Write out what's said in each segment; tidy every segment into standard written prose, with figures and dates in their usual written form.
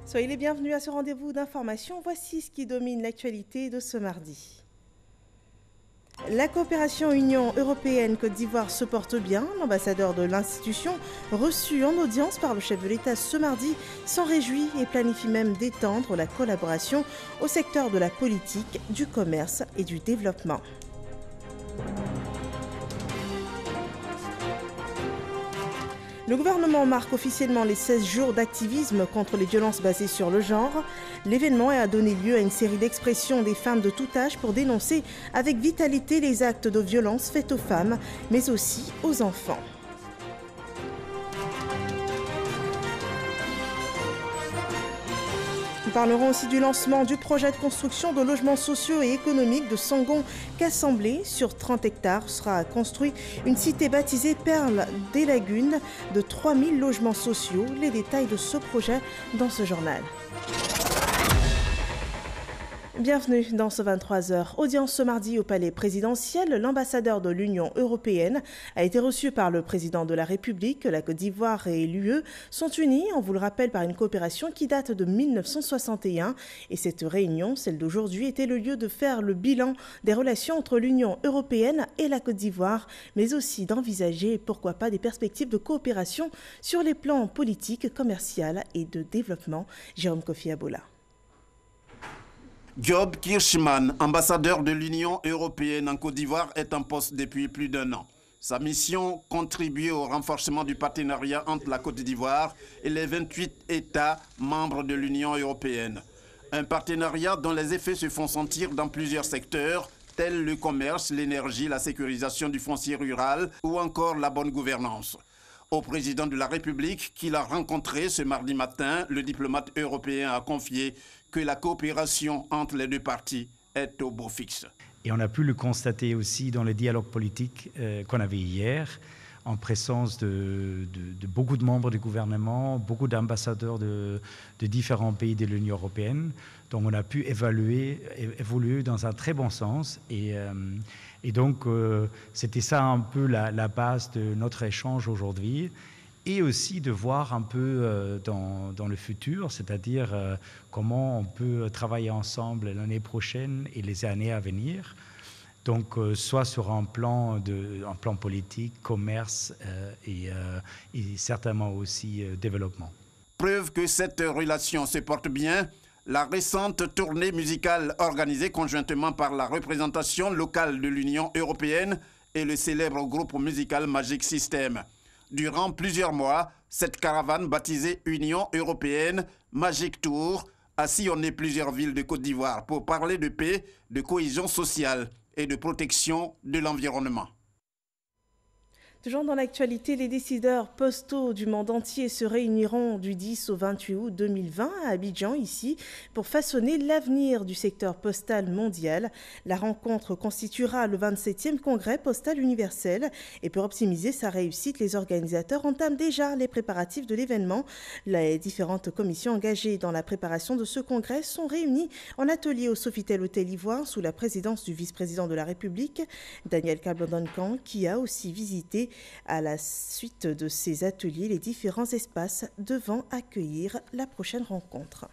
Soyez les bienvenus à ce rendez-vous d'information. Voici ce qui domine l'actualité de ce mardi. La coopération Union européenne-Côte d'Ivoire se porte bien. L'ambassadeur de l'institution, reçu en audience par le chef de l'État ce mardi, s'en réjouit et planifie même d'étendre la collaboration au secteur de la politique, du commerce et du développement. Le gouvernement marque officiellement les 16 jours d'activisme contre les violences basées sur le genre. L'événement a donné lieu à une série d'expressions des femmes de tout âge pour dénoncer avec vitalité les actes de violence faits aux femmes, mais aussi aux enfants. Nous parlerons aussi du lancement du projet de construction de logements sociaux et économiques de Sangon-Cassemblé. Sur 30 hectares sera construit une cité baptisée Perle des Lagunes de 3000 logements sociaux. Les détails de ce projet dans ce journal. Bienvenue dans ce 23h. Audience ce mardi au palais présidentiel. L'ambassadeur de l'Union européenne a été reçu par le président de la République. La Côte d'Ivoire et l'UE sont unis, on vous le rappelle, par une coopération qui date de 1961. Et cette réunion, celle d'aujourd'hui, était le lieu de faire le bilan des relations entre l'Union européenne et la Côte d'Ivoire, mais aussi d'envisager, pourquoi pas, des perspectives de coopération sur les plans politiques, commerciaux et de développement. Jérôme Kofi Abola. Job Kirschman, ambassadeur de l'Union européenne en Côte d'Ivoire, est en poste depuis plus d'un an. Sa mission, contribuer au renforcement du partenariat entre la Côte d'Ivoire et les 28 États membres de l'Union européenne. Un partenariat dont les effets se font sentir dans plusieurs secteurs, tels le commerce, l'énergie, la sécurisation du foncier rural ou encore la bonne gouvernance. Au président de la République, qu'il a rencontré ce mardi matin, le diplomate européen a confié que la coopération entre les deux parties est au beau fixe. Et on a pu le constater aussi dans les dialogues politiques qu'on avait hier, en présence de beaucoup de membres du gouvernement, beaucoup d'ambassadeurs de différents pays de l'Union européenne. Donc on a pu évoluer dans un très bon sens. Et donc c'était ça un peu la base de notre échange aujourd'hui. Et aussi de voir un peu dans le futur, c'est-à-dire comment on peut travailler ensemble l'année prochaine et les années à venir. Donc, soit sur un plan politique, commerce et certainement aussi développement. Preuve que cette relation se porte bien, la récente tournée musicale organisée conjointement par la représentation locale de l'Union européenne et le célèbre groupe musical Magic System. Durant plusieurs mois, cette caravane baptisée Union européenne Magic Tour a sillonné plusieurs villes de Côte d'Ivoire pour parler de paix, de cohésion sociale et de protection de l'environnement. Toujours dans l'actualité, les décideurs postaux du monde entier se réuniront du 10 au 28 août 2020 à Abidjan, ici, pour façonner l'avenir du secteur postal mondial. La rencontre constituera le 27e congrès postal universel et pour optimiser sa réussite, les organisateurs entament déjà les préparatifs de l'événement. Les différentes commissions engagées dans la préparation de ce congrès sont réunies en atelier au Sofitel Hôtel Ivoire sous la présidence du vice-président de la République, Daniel Kablan-Duncan, qui a aussi visité à la suite de ces ateliers les différents espaces devant accueillir la prochaine rencontre.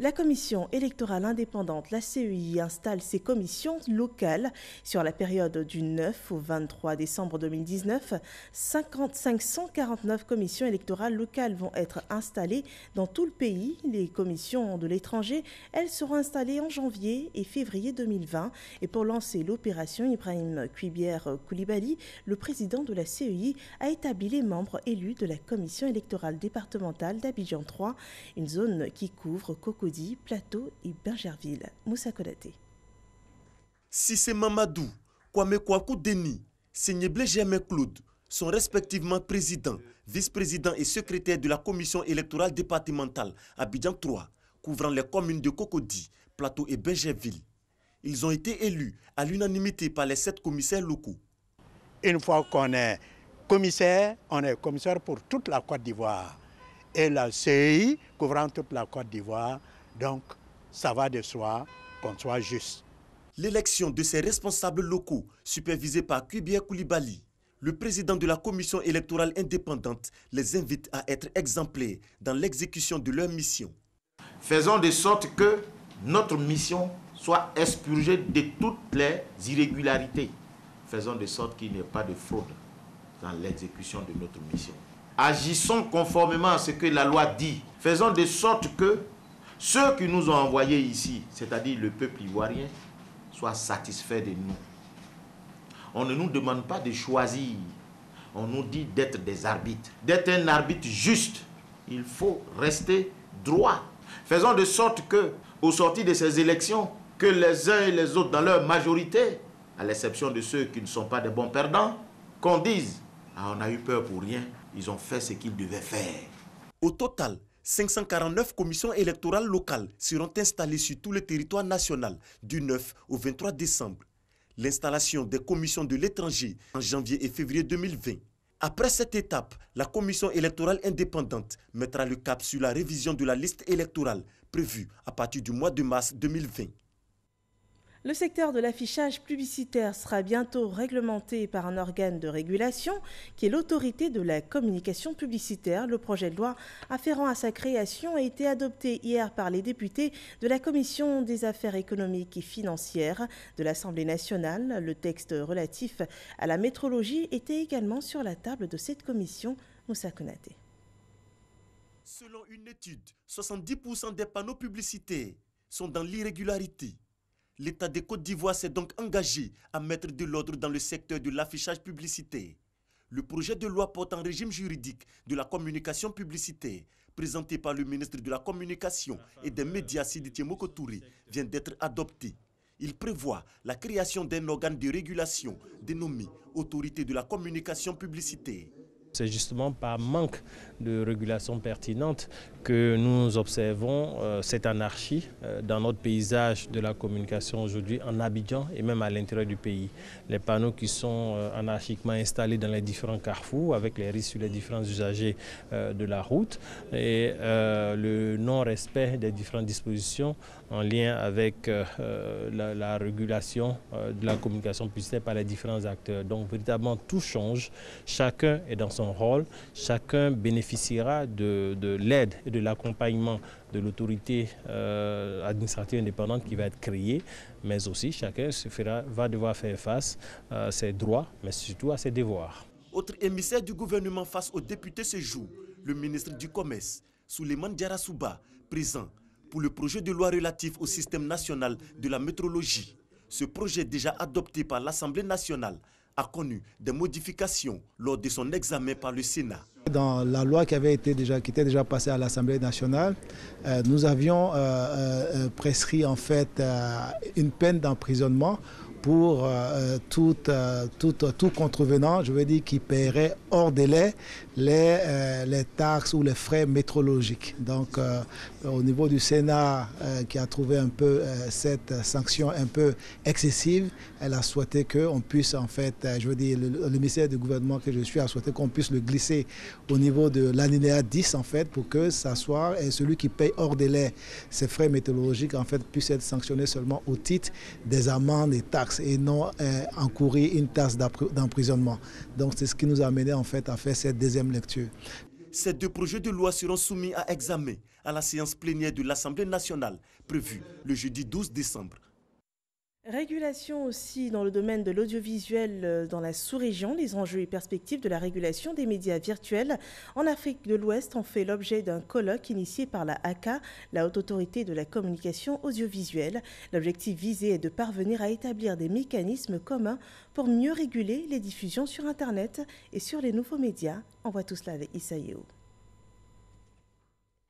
La commission électorale indépendante, la CEI, installe ses commissions locales sur la période du 9 au 23 décembre 2019. 549 commissions électorales locales vont être installées dans tout le pays. Les commissions de l'étranger, elles seront installées en janvier et février 2020. Et pour lancer l'opération, Ibrahim Kouibière Koulibaly, le président de la CEI, a établi les membres élus de la commission électorale départementale d'Abidjan 3, une zone qui couvre Cocody, Plateau et Bingerville. Moussa Kodaté. Sissé Mamadou, Kwame Kwaku Deni, Seigneble Germain Claude sont respectivement président, vice-président et secrétaire de la commission électorale départementale Abidjan 3, couvrant les communes de Cocody, Plateau et Bingerville. Ils ont été élus à l'unanimité par les 7 commissaires locaux. Une fois qu'on est commissaire, on est commissaire pour toute la Côte d'Ivoire. Et la CEI couvrant toute la Côte d'Ivoire, donc ça va de soi qu'on soit juste. L'élection de ces responsables locaux, supervisée par Kouibière Koulibaly, Le président de la commission électorale indépendante les invite à être exemplaires dans l'exécution de leur mission. Faisons de sorte que notre mission soit expurgée de toutes les irrégularités. Faisons de sorte qu'il n'y ait pas de fraude dans l'exécution de notre mission. Agissons conformément à ce que la loi dit. Faisons de sorte que ceux qui nous ont envoyés ici, c'est-à-dire le peuple ivoirien, soient satisfaits de nous. On ne nous demande pas de choisir. On nous dit d'être des arbitres. D'être un arbitre juste. Il faut rester droit. Faisons de sorte que, au sortir de ces élections, que les uns et les autres, dans leur majorité, à l'exception de ceux qui ne sont pas des bons perdants, qu'on dise « Ah, on a eu peur pour rien, ils ont fait ce qu'ils devaient faire ». Au total, 549 commissions électorales locales seront installées sur tout le territoire national du 9 au 23 décembre. L'installation des commissions de l'étranger en janvier et février 2020. Après cette étape, la commission électorale indépendante mettra le cap sur la révision de la liste électorale prévue à partir du mois de mars 2020. Le secteur de l'affichage publicitaire sera bientôt réglementé par un organe de régulation qui est l'autorité de la communication publicitaire. Le projet de loi afférent à sa création a été adopté hier par les députés de la Commission des affaires économiques et financières de l'Assemblée nationale. Le texte relatif à la métrologie était également sur la table de cette commission. Moussa Konaté. Selon une étude, 70% des panneaux publicitaires sont dans l'irrégularité. L'État de Côte d'Ivoire s'est donc engagé à mettre de l'ordre dans le secteur de l'affichage publicitaire. Le projet de loi portant régime juridique de la communication publicitaire, présenté par le ministre de la Communication et des Médias Sidiki Moko Touré, vient d'être adopté. Il prévoit la création d'un organe de régulation dénommé Autorité de la communication publicitaire. C'est justement par manque de régulation pertinente que nous observons cette anarchie dans notre paysage de la communication aujourd'hui en Abidjan et même à l'intérieur du pays. Les panneaux qui sont anarchiquement installés dans les différents carrefours avec les risques sur les différents usagers de la route et le non-respect des différentes dispositions en lien avec la régulation de la communication publicitaire par les différents acteurs. Donc véritablement tout change, chacun est dans son rôle, chacun bénéficiera de l'aide et de l'accompagnement de l'autorité administrative indépendante qui va être créée, mais aussi chacun va devoir faire face à ses droits, mais surtout à ses devoirs. Autre émissaire du gouvernement face aux députés ce jour, le ministre du Commerce, Souleymane Diarra-Souba, présent pour le projet de loi relatif au système national de la métrologie. Ce projet déjà adopté par l'Assemblée nationale a connu des modifications lors de son examen par le Sénat. Dans la loi qui était déjà passée à l'Assemblée nationale, nous avions prescrit en fait une peine d'emprisonnement pour tout contrevenant, je veux dire, qui paierait hors délai les taxes ou les frais métrologiques. Donc au niveau du Sénat qui a trouvé un peu cette sanction un peu excessive, elle a souhaité qu'on puisse en fait, je veux dire, le ministère du gouvernement que je suis a souhaité qu'on puisse le glisser au niveau de l'alinéa 10 en fait pour que ça soit celui qui paye hors délai ces frais métrologiques en fait puisse être sanctionné seulement au titre des amendes et taxes et non encourir une taxe d'emprisonnement. Donc c'est ce qui nous a amené en fait à faire cette deuxième lecture. Ces deux projets de loi seront soumis à examen à la séance plénière de l'Assemblée nationale prévue le jeudi 12 décembre. Régulation aussi dans le domaine de l'audiovisuel dans la sous-région. Les enjeux et perspectives de la régulation des médias virtuels en Afrique de l'Ouest ont fait l'objet d'un colloque initié par la ACA, la Haute Autorité de la Communication Audiovisuelle. L'objectif visé est de parvenir à établir des mécanismes communs pour mieux réguler les diffusions sur Internet et sur les nouveaux médias. On voit tout cela avec Issa Yeo.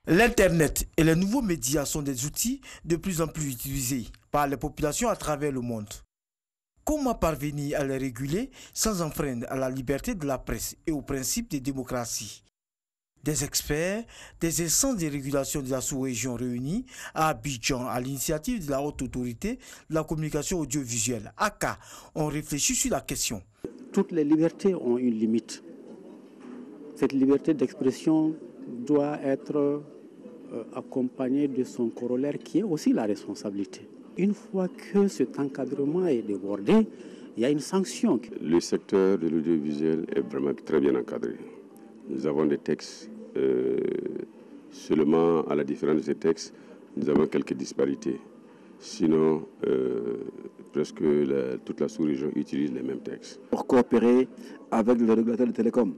L'Internet et les nouveaux médias sont des outils de plus en plus utilisés par les populations à travers le monde. Comment parvenir à les réguler sans enfreindre à la liberté de la presse et au principe de démocratie? Des experts, des instances de régulation de la sous-région réunies à Abidjan à l'initiative de la Haute Autorité de la Communication Audiovisuelle, ACA, ont réfléchi sur la question. Toutes les libertés ont une limite. Cette liberté d'expression doit être accompagnée de son corollaire qui est aussi la responsabilité. Une fois que cet encadrement est débordé, il y a une sanction. Le secteur de l'audiovisuel est vraiment très bien encadré. Nous avons des textes, seulement à la différence de ces textes, nous avons quelques disparités. Sinon, presque toute la sous-région utilise les mêmes textes. Pour coopérer avec le régulateur de télécom,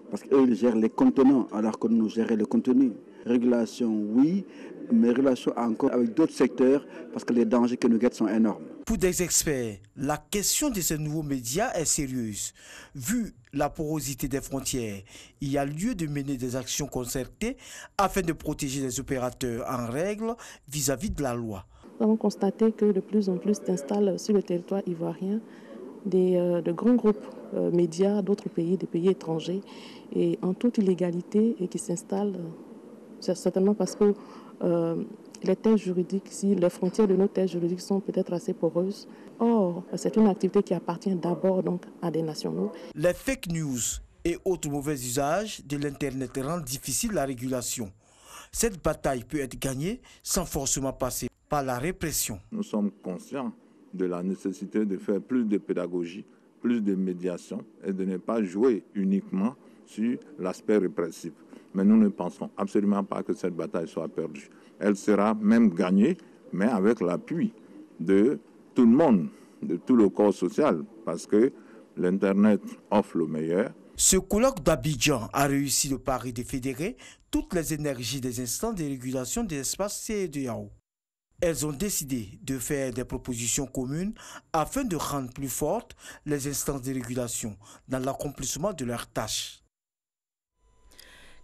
parce qu'eux gèrent les contenants alors que nous gérons le contenu. Régulation, oui, mais régulation encore avec d'autres secteurs parce que les dangers que nous guettent sont énormes. Pour des experts, la question de ces nouveaux médias est sérieuse. Vu la porosité des frontières, il y a lieu de mener des actions concertées afin de protéger les opérateurs en règle vis-à-vis de la loi. Nous avons constaté que de plus en plus s'installent sur le territoire ivoirien de grands groupes médias d'autres pays, des pays étrangers, et en toute illégalité, et qui s'installent certainement parce que les terres juridiques, les frontières de nos terres juridiques sont peut-être assez poreuses. Or, c'est une activité qui appartient d'abord donc à des nationaux. Les fake news et autres mauvais usages de l'Internet rendent difficile la régulation. Cette bataille peut être gagnée sans forcément passer par la répression. Nous sommes conscients de la nécessité de faire plus de pédagogie, plus de médiation et de ne pas jouer uniquement sur l'aspect répressif. Mais nous ne pensons absolument pas que cette bataille soit perdue. Elle sera même gagnée, mais avec l'appui de tout le monde, de tout le corps social, parce que l'Internet offre le meilleur. Ce colloque d'Abidjan a réussi le pari de fédérer toutes les énergies des instances de régulation des espaces CEDEAO. Elles ont décidé de faire des propositions communes afin de rendre plus fortes les instances de régulation dans l'accomplissement de leurs tâches.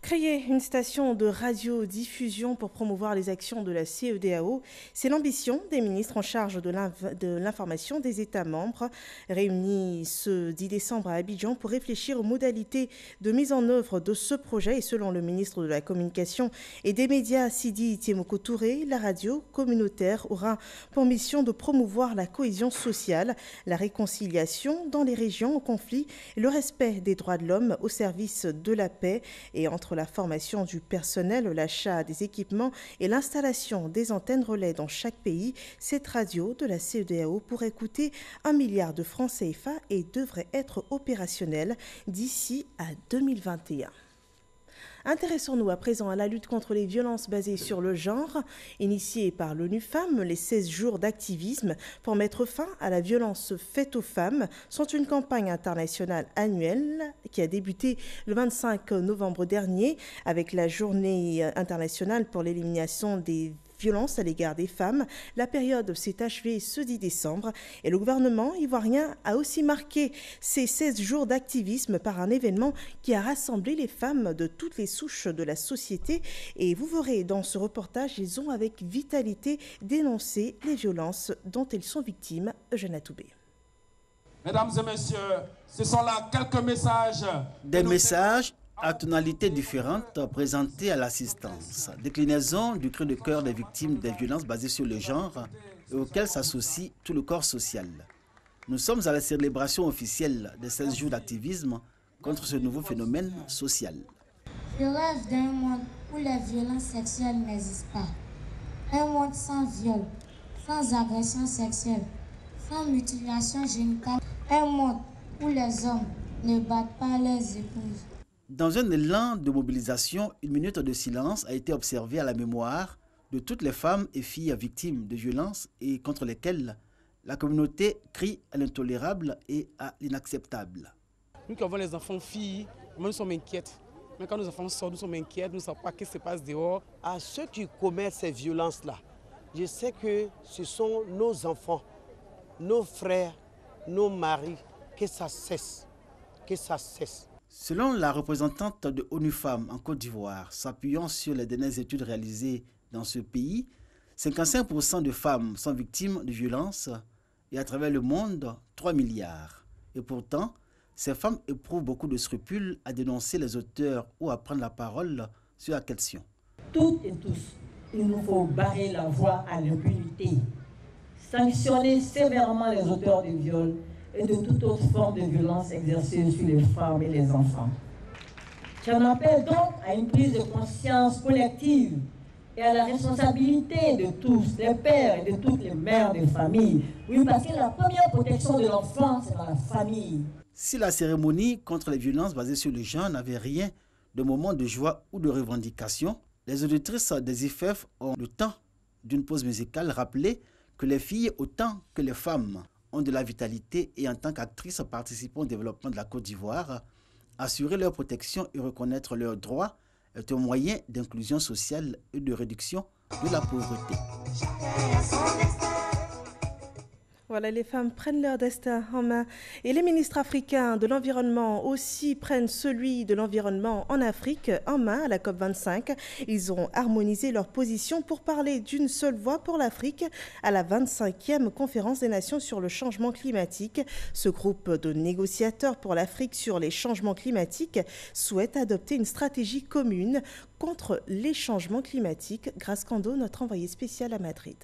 Créer une station de radiodiffusion pour promouvoir les actions de la CEDEAO, c'est l'ambition des ministres en charge de l'information des États membres, réunis ce 10 décembre à Abidjan pour réfléchir aux modalités de mise en œuvre de ce projet. Et selon le ministre de la Communication et des Médias, Sidi Tiemoko Touré, la radio communautaire aura pour mission de promouvoir la cohésion sociale, la réconciliation dans les régions en conflit, le respect des droits de l'homme au service de la paix et entre la formation du personnel, l'achat des équipements et l'installation des antennes relais dans chaque pays. Cette radio de la CEDEAO pourrait coûter 1 milliard de francs CFA et devrait être opérationnelle d'ici à 2021. Intéressons-nous à présent à la lutte contre les violences basées sur le genre. Initiée par l'ONU Femmes, les 16 jours d'activisme pour mettre fin à la violence faite aux femmes sont une campagne internationale annuelle qui a débuté le 25 novembre dernier avec la Journée internationale pour l'élimination des violences à l'égard des femmes. La période s'est achevée ce 10 décembre et le gouvernement ivoirien a aussi marqué ces 16 jours d'activisme par un événement qui a rassemblé les femmes de toutes les souches de la société. Et vous verrez dans ce reportage, ils ont avec vitalité dénoncé les violences dont elles sont victimes. Eugène Atoubé. Mesdames et messieurs, ce sont là quelques messages. Des messages à tonalités différentes présentés à l'assistance. Déclinaison du cri de cœur des victimes des violences basées sur le genre et auxquelles s'associe tout le corps social. Nous sommes à la célébration officielle des 16 jours d'activisme contre ce nouveau phénomène social. Je rêve d'un monde où les violences sexuelles n'existent pas. Un monde sans viol, sans agression sexuelle, sans mutilation génitale. Un monde où les hommes ne battent pas leurs épouses. Dans un élan de mobilisation, une minute de silence a été observée à la mémoire de toutes les femmes et filles victimes de violences et contre lesquelles la communauté crie à l'intolérable et à l'inacceptable. Nous qui avons les enfants filles, nous sommes inquiètes. Mais quand nos enfants sortent, nous sommes inquiètes, nous ne savons pas ce qui se passe dehors. À ceux qui commettent ces violences-là, je sais que ce sont nos enfants, nos frères, nos maris, que ça cesse, que ça cesse. Selon la représentante de ONU Femmes en Côte d'Ivoire, s'appuyant sur les dernières études réalisées dans ce pays, 55% de femmes sont victimes de violences et à travers le monde, 3 milliards. Et pourtant, ces femmes éprouvent beaucoup de scrupules à dénoncer les auteurs ou à prendre la parole sur la question. Toutes et tous, il nous faut barrer la voie à l'impunité, sanctionner sévèrement les auteurs de viols et de toute autre forme de violence exercée sur les femmes et les enfants. J'en appelle donc à une prise de conscience collective et à la responsabilité de tous, des pères et de toutes les mères de famille. Oui, parce que la première protection de l'enfant, c'est dans la famille. Si la cérémonie contre les violences basées sur le genre n'avait rien de moment de joie ou de revendication, les auditrices des IFEF ont le temps d'une pause musicale rappelé que les filles, autant que les femmes, ont de la vitalité et en tant qu'actrices participant au développement de la Côte d'Ivoire, assurer leur protection et reconnaître leurs droits est un moyen d'inclusion sociale et de réduction de la pauvreté. Voilà, les femmes prennent leur destin en main et les ministres africains de l'environnement aussi prennent celui de l'environnement en Afrique en main à la COP25. Ils ont harmonisé leur position pour parler d'une seule voix pour l'Afrique à la 25e conférence des Nations sur le changement climatique. Ce groupe de négociateurs pour l'Afrique sur les changements climatiques souhaite adopter une stratégie commune contre les changements climatiques. Grace Kando, notre envoyée spéciale à Madrid.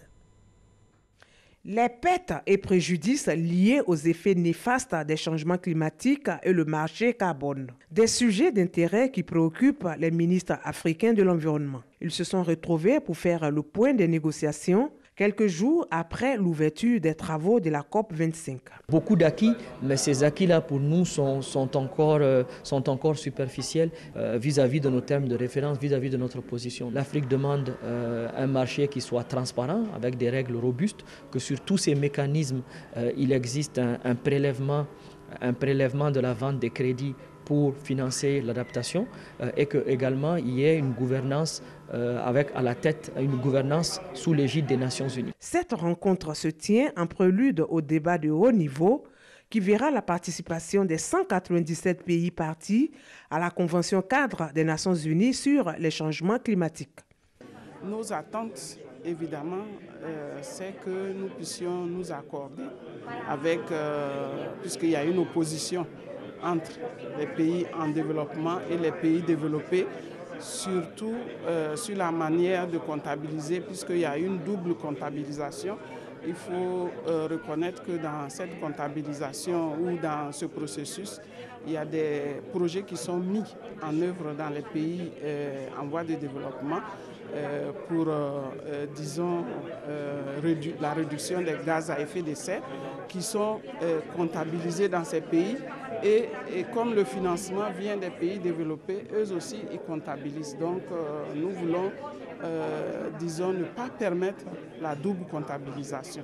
Les pertes et préjudices liés aux effets néfastes des changements climatiques et le marché carbone. Des sujets d'intérêt qui préoccupent les ministres africains de l'environnement. Ils se sont retrouvés pour faire le point des négociations quelques jours après l'ouverture des travaux de la COP25. Beaucoup d'acquis, mais ces acquis-là pour nous sont encore superficiels vis-à-vis de nos termes de référence, vis-à-vis de notre position. L'Afrique demande un marché qui soit transparent, avec des règles robustes, que sur tous ces mécanismes, il existe un prélèvement de la vente des crédits pour financer l'adaptation et qu'également il y ait une gouvernance avec à la tête une gouvernance sous l'égide des Nations Unies. Cette rencontre se tient en prélude au débat de haut niveau qui verra la participation des 197 pays partis à la Convention cadre des Nations Unies sur les changements climatiques. Nos attentes, évidemment, c'est que nous puissions nous accorder avec, puisqu'il y a une opposition entre les pays en développement et les pays développés, surtout sur la manière de comptabiliser, puisqu'il y a une double comptabilisation. Il faut reconnaître que dans cette comptabilisation ou dans ce processus, il y a des projets qui sont mis en œuvre dans les pays en voie de développement pour, disons, la réduction des gaz à effet de serre qui sont comptabilisés dans ces pays et comme le financement vient des pays développés, eux aussi ils comptabilisent. Donc nous voulons, disons, ne pas permettre la double comptabilisation.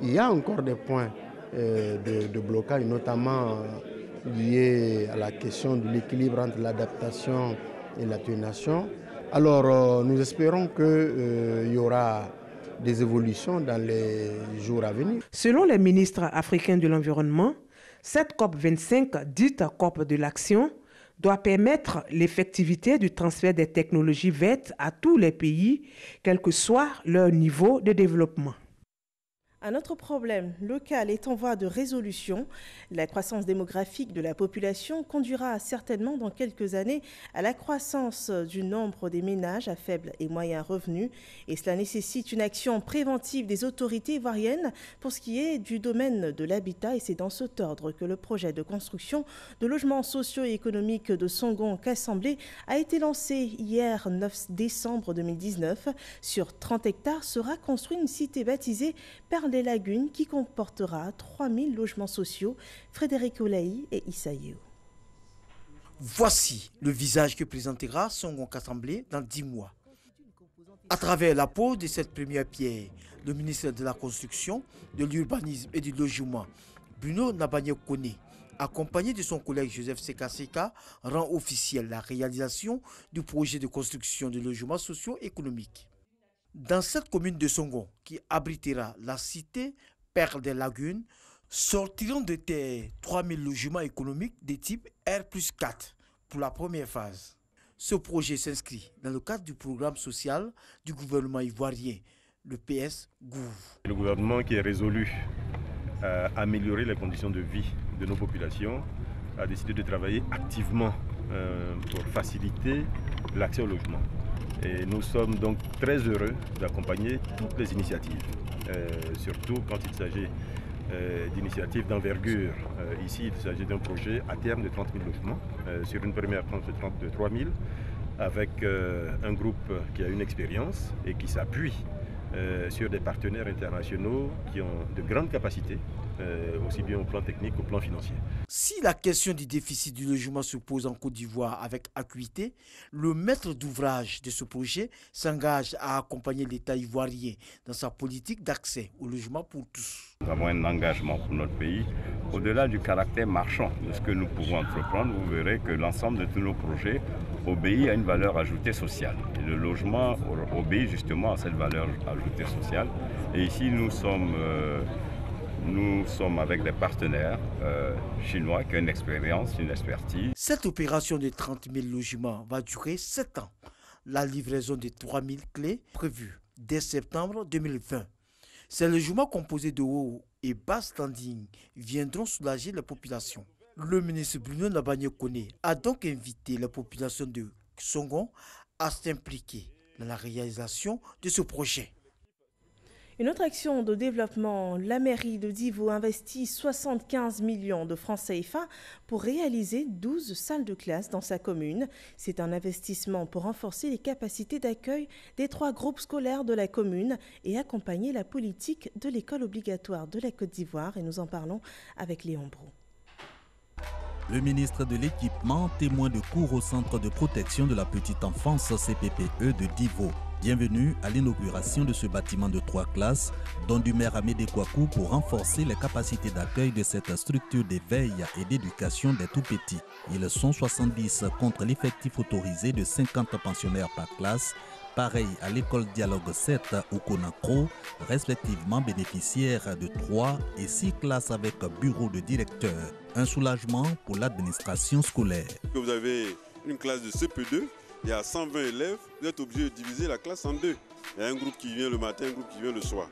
Il y a encore des points de blocage, notamment liés à la question de l'équilibre entre l'adaptation et l'atténuation. Alors nous espérons qu'il y aura des évolutions dans les jours à venir. Selon les ministres africains de l'environnement, cette COP25, dite COP de l'action, doit permettre l'effectivité du transfert des technologies vertes à tous les pays, quel que soit leur niveau de développement. Un autre problème local est en voie de résolution. La croissance démographique de la population conduira certainement dans quelques années à la croissance du nombre des ménages à faible et moyen revenu. Et cela nécessite une action préventive des autorités ivoiriennes pour ce qui est du domaine de l'habitat. Et c'est dans cet ordre que le projet de construction de logements sociaux et économiques de Songon-Kassamblé a été lancé hier 9 décembre 2019. Sur 30 hectares sera construite une cité baptisée Perle des Lagunes qui comportera 3000 logements sociaux. Frédéric Olaï et Issaïou. Voici le visage que présentera Songon-Kassamblé dans 10 mois. À travers la pose de cette première pierre, le ministre de la Construction, de l'Urbanisme et du Logement, Bruno Nabagné-Koné, accompagné de son collègue Joseph Sekaseka, rend officielle la réalisation du projet de construction de logements sociaux économiques. Dans cette commune de Songon, qui abritera la cité Perle des Lagunes, sortiront de terre 3000 logements économiques de type R+4 pour la première phase. Ce projet s'inscrit dans le cadre du programme social du gouvernement ivoirien, le PS-GOUV. Le gouvernement qui est résolu à améliorer les conditions de vie de nos populations a décidé de travailler activement pour faciliter l'accès au logement. Et nous sommes donc très heureux d'accompagner toutes les initiatives, surtout quand il s'agit d'initiatives d'envergure. Ici, il s'agit d'un projet à terme de 30 000 logements, sur une première tranche de 3 000, avec un groupe qui a une expérience et qui s'appuie sur des partenaires internationaux qui ont de grandes capacités, aussi bien au plan technique qu'au plan financier. Si la question du déficit du logement se pose en Côte d'Ivoire avec acuité, le maître d'ouvrage de ce projet s'engage à accompagner l'État ivoirien dans sa politique d'accès au logement pour tous. Nous avons un engagement pour notre pays. Au-delà du caractère marchand de ce que nous pouvons entreprendre, vous verrez que l'ensemble de tous nos projets obéit à une valeur ajoutée sociale. Et le logement obéit justement à cette valeur ajoutée sociale. Et ici, nous sommes avec des partenaires chinois qui ont une expérience, une expertise. Cette opération de 30 000 logements va durer 7 ans. La livraison de 3 000 clés prévue dès septembre 2020. Ces logements composés de haut et bas standing viendront soulager la population. Le ministre Bruno Nabagné-Koné a donc invité la population de Songon à s'impliquer dans la réalisation de ce projet. Une autre action de développement, la mairie de Divo investit 75 millions de francs CFA pour réaliser 12 salles de classe dans sa commune. C'est un investissement pour renforcer les capacités d'accueil des 3 groupes scolaires de la commune et accompagner la politique de l'école obligatoire de la Côte d'Ivoire. Et nous en parlons avec Léon Brou. Le ministre de l'Équipement, témoin de cours au Centre de protection de la petite enfance CPPE de Divo. Bienvenue à l'inauguration de ce bâtiment de 3 classes, dont du maire Amédée Kouakou pour renforcer les capacités d'accueil de cette structure d'éveil et d'éducation des tout-petits. Ils sont 70 contre l'effectif autorisé de 50 pensionnaires par classe, pareil à l'école Dialogue 7 au Conakry, respectivement bénéficiaires de 3 et 6 classes avec bureau de directeur. Un soulagement pour l'administration scolaire. Vous avez une classe de CP2, il y a 120 élèves, vous êtes obligé de diviser la classe en 2. Il y a un groupe qui vient le matin, un groupe qui vient le soir.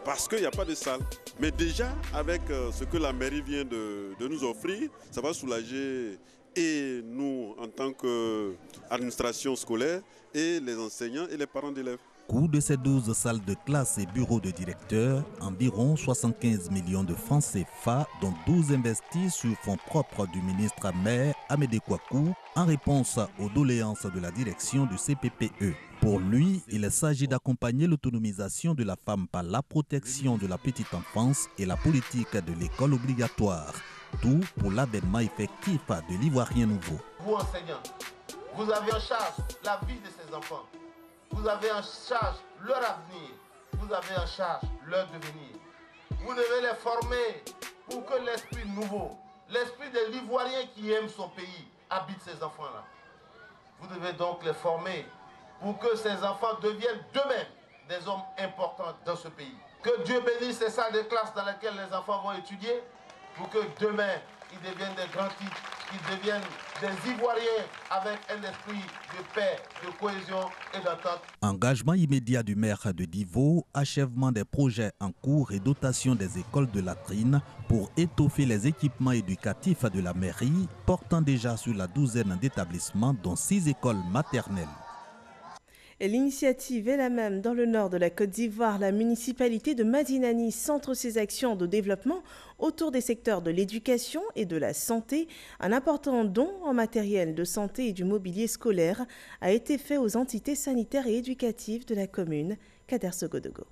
Parce qu'il n'y a pas de salle. Mais déjà, avec ce que la mairie vient de nous offrir, ça va soulager et nous en tant qu'administration scolaire et les enseignants et les parents d'élèves. Coût de ces 12 salles de classe et bureaux de directeur, environ 75 millions de francs CFA, dont 12 investis sur fonds propres du ministre maire Amédée Kouakou en réponse aux doléances de la direction du CPPE. Pour lui, il s'agit d'accompagner l'autonomisation de la femme par la protection de la petite enfance et la politique de l'école obligatoire. Tout pour l'avènement effectif de l'Ivoirien nouveau. Vous enseignants, vous avez en charge la vie de ces enfants. Vous avez en charge leur avenir, vous avez en charge leur devenir. Vous devez les former pour que l'esprit nouveau, l'esprit de l'Ivoirien qui aime son pays, habite ces enfants-là. Vous devez donc les former pour que ces enfants deviennent d'eux-mêmes des hommes importants dans ce pays. Que Dieu bénisse ces salles de classe dans lesquelles les enfants vont étudier, pour que demain, ils deviennent des grands titres, qu'ils deviennent des Ivoiriens avec un esprit de paix, de cohésion et d'entente. Engagement immédiat du maire de Divo, achèvement des projets en cours et dotation des écoles de latrines pour étoffer les équipements éducatifs de la mairie, portant déjà sur la 12aine d'établissements, dont 6 écoles maternelles. L'initiative est la même dans le nord de la Côte d'Ivoire. La municipalité de Madinani centre ses actions de développement autour des secteurs de l'éducation et de la santé. Un important don en matériel de santé et du mobilier scolaire a été fait aux entités sanitaires et éducatives de la commune. Kader Sogodogo.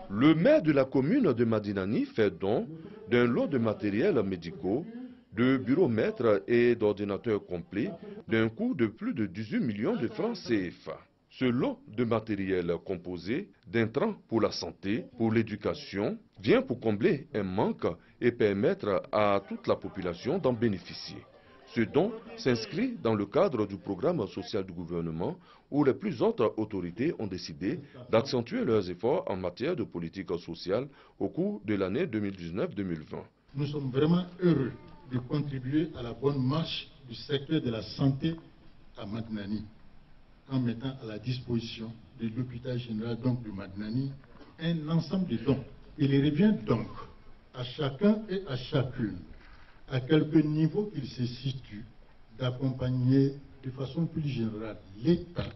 Le maire de la commune de Madinani fait don d'un lot de matériels médicaux, de bureaux-mètres et d'ordinateurs complets d'un coût de plus de 18 millions de francs CFA. Ce lot de matériel composé d'intrants pour la santé, pour l'éducation, vient pour combler un manque et permettre à toute la population d'en bénéficier. Ce don s'inscrit dans le cadre du programme social du gouvernement où les plus hautes autorités ont décidé d'accentuer leurs efforts en matière de politique sociale au cours de l'année 2019-2020. Nous sommes vraiment heureux de contribuer à la bonne marche du secteur de la santé à Madinani en mettant à la disposition de l'hôpital général de Madinani un ensemble de dons. Il revient donc à chacun et à chacune, à quelque niveau qu'il se situe, d'accompagner de façon plus générale l'État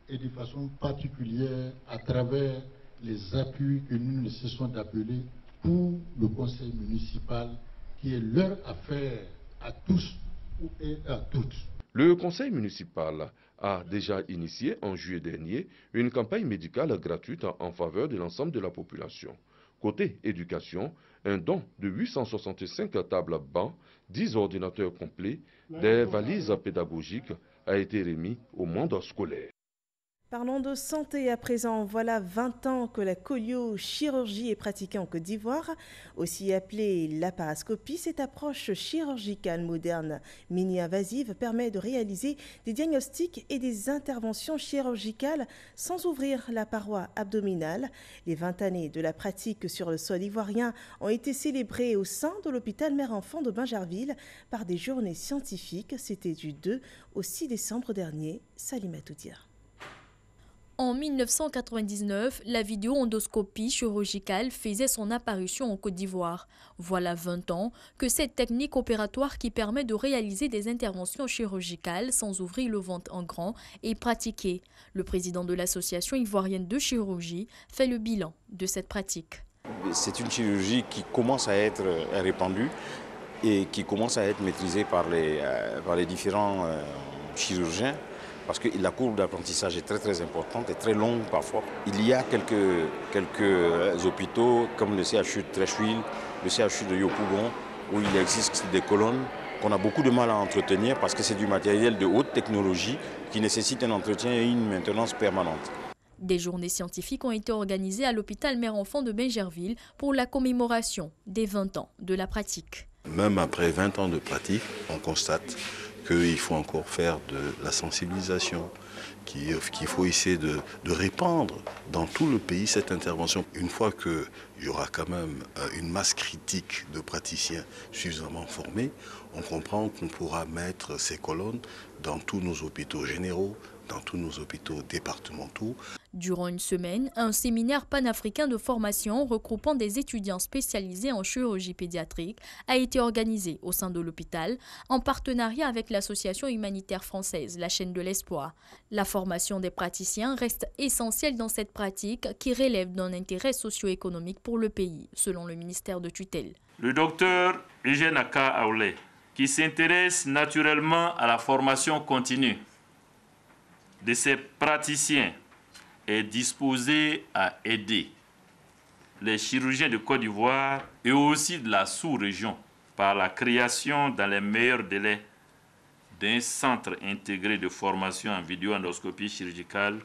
et de façon particulière à travers les appuis que nous ne cessons d'appeler pour le conseil municipal qui est leur affaire à tous et à toutes. Le conseil municipal a déjà initié en juillet dernier une campagne médicale gratuite en faveur de l'ensemble de la population. Côté éducation, un don de 865 tables bancs, 10 ordinateurs complets, des valises pédagogiques a été remis au monde scolaire. Parlons de santé à présent. Voilà 20 ans que la coliochirurgie est pratiquée en Côte d'Ivoire. Aussi appelée laparoscopie, cette approche chirurgicale moderne mini-invasive permet de réaliser des diagnostics et des interventions chirurgicales sans ouvrir la paroi abdominale. Les 20 années de la pratique sur le sol ivoirien ont été célébrées au sein de l'hôpital Mère-Enfant de Bingerville par des journées scientifiques. C'était du 2 au 6 décembre dernier. Salima Toudir. En 1999, la vidéo-endoscopie chirurgicale faisait son apparition en Côte d'Ivoire. Voilà 20 ans que cette technique opératoire qui permet de réaliser des interventions chirurgicales sans ouvrir le ventre en grand est pratiquée. Le président de l'association ivoirienne de chirurgie fait le bilan de cette pratique. C'est une chirurgie qui commence à être répandue et qui commence à être maîtrisée par les différents chirurgiens. Parce que la courbe d'apprentissage est très importante et très longue parfois. Il y a quelques hôpitaux comme le CHU de Tréchouil, le CHU de Yopougon, où il existe des colonnes qu'on a beaucoup de mal à entretenir parce que c'est du matériel de haute technologie qui nécessite un entretien et une maintenance permanente. Des journées scientifiques ont été organisées à l'hôpital Mère-Enfant de Bingerville pour la commémoration des 20 ans de la pratique. Même après 20 ans de pratique, on constate qu'il faut encore faire de la sensibilisation, qu'il faut essayer de répandre dans tout le pays cette intervention. Une fois qu'il y aura quand même une masse critique de praticiens suffisamment formés, on comprend qu'on pourra mettre ces colonnes dans tous nos hôpitaux généraux, dans tous nos hôpitaux départementaux. Durant une semaine, un séminaire panafricain de formation regroupant des étudiants spécialisés en chirurgie pédiatrique a été organisé au sein de l'hôpital en partenariat avec l'association humanitaire française La Chaîne de l'Espoir. La formation des praticiens reste essentielle dans cette pratique qui relève d'un intérêt socio-économique pour le pays, selon le ministère de tutelle. Le docteur Eugène Aka Aoulé, qui s'intéresse naturellement à la formation continue de ces praticiens, est disposé à aider les chirurgiens de Côte d'Ivoire et aussi de la sous-région par la création dans les meilleurs délais d'un centre intégré de formation en vidéo-endoscopie chirurgicale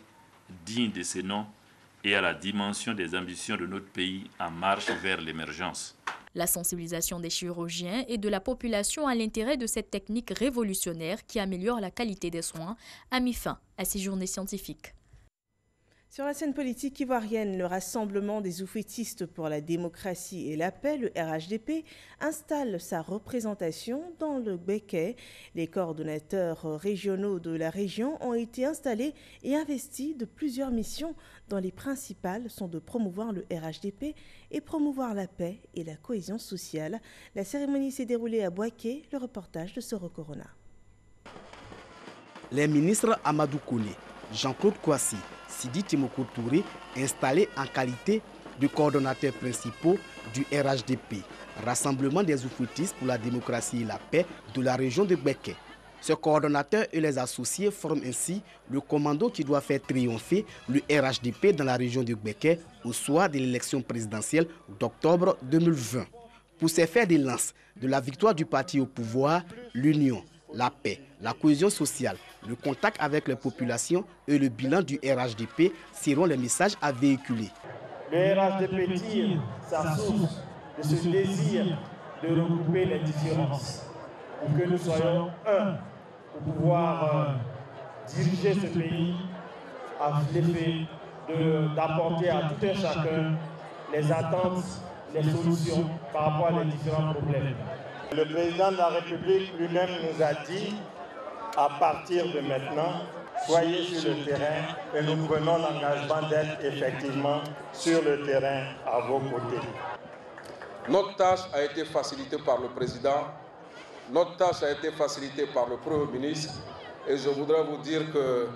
digne de ce nom et à la dimension des ambitions de notre pays en marche vers l'émergence. La sensibilisation des chirurgiens et de la population à l'intérêt de cette technique révolutionnaire qui améliore la qualité des soins a mis fin à ces journées scientifiques. Sur la scène politique ivoirienne, le Rassemblement des oufettistes pour la démocratie et la paix, le RHDP, installe sa représentation dans le Béquet. Les coordonnateurs régionaux de la région ont été installés et investis de plusieurs missions dont les principales sont de promouvoir le RHDP et promouvoir la paix et la cohésion sociale. La cérémonie s'est déroulée à Boaké, le reportage de Soro Corona. Les ministres Amadou Kone, Jean-Claude Kouassi, Sidi Timoko Touré, installés en qualité de coordonnateurs principaux du RHDP, Rassemblement des oufouettistes pour la démocratie et la paix de la région de Béquet. Ce coordonnateur et les associés forment ainsi le commando qui doit faire triompher le RHDP dans la région de Béquet au soir de l'élection présidentielle d'octobre 2020. Pour ces fers de lance de la victoire du parti au pouvoir, l'union, la paix, la cohésion sociale, le contact avec les populations et le bilan du RHDP seront les messages à véhiculer. Le RHDP tire sa source de ce désir de regrouper les différences pour que nous soyons un, pour pouvoir diriger ce pays à l'effet d'apporter à tout un chacun les attentes, les solutions par rapport à les différents problèmes. Le président de la République lui-même nous a dit, à partir de maintenant, soyez sur le terrain et nous prenons l'engagement d'être effectivement sur le terrain à vos côtés. Notre tâche a été facilitée par le président, notre tâche a été facilitée par le Premier ministre et je voudrais vous dire que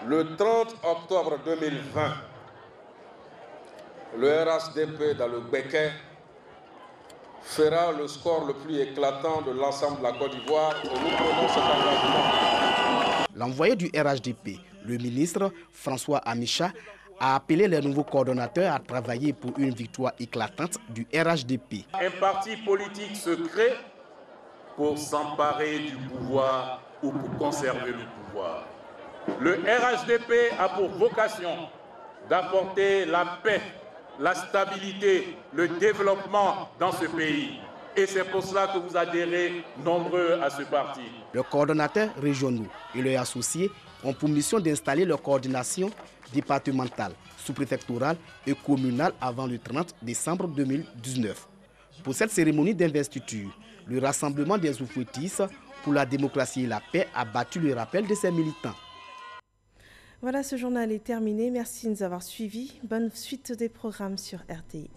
le 30 octobre 2020, le RHDP dans le Béquet fera le score le plus éclatant de l'ensemble de la Côte d'Ivoire et nous prenons cet engagement. L'envoyé du RHDP, le ministre François Amicha, a appelé les nouveaux coordonnateurs à travailler pour une victoire éclatante du RHDP. Un parti politique se crée pour s'emparer du pouvoir ou pour conserver le pouvoir. Le RHDP a pour vocation d'apporter la paix, la stabilité, le développement dans ce pays. Et c'est pour cela que vous adhérez nombreux à ce parti. Les coordonnateurs régionaux et leurs associés ont pour mission d'installer leur coordination départementale, sous-préfectorale et communale avant le 30 décembre 2019. Pour cette cérémonie d'investiture, le Rassemblement des oufouettistes pour la démocratie et la paix a battu le rappel de ses militants. Voilà, ce journal est terminé. Merci de nous avoir suivis. Bonne suite des programmes sur RTI.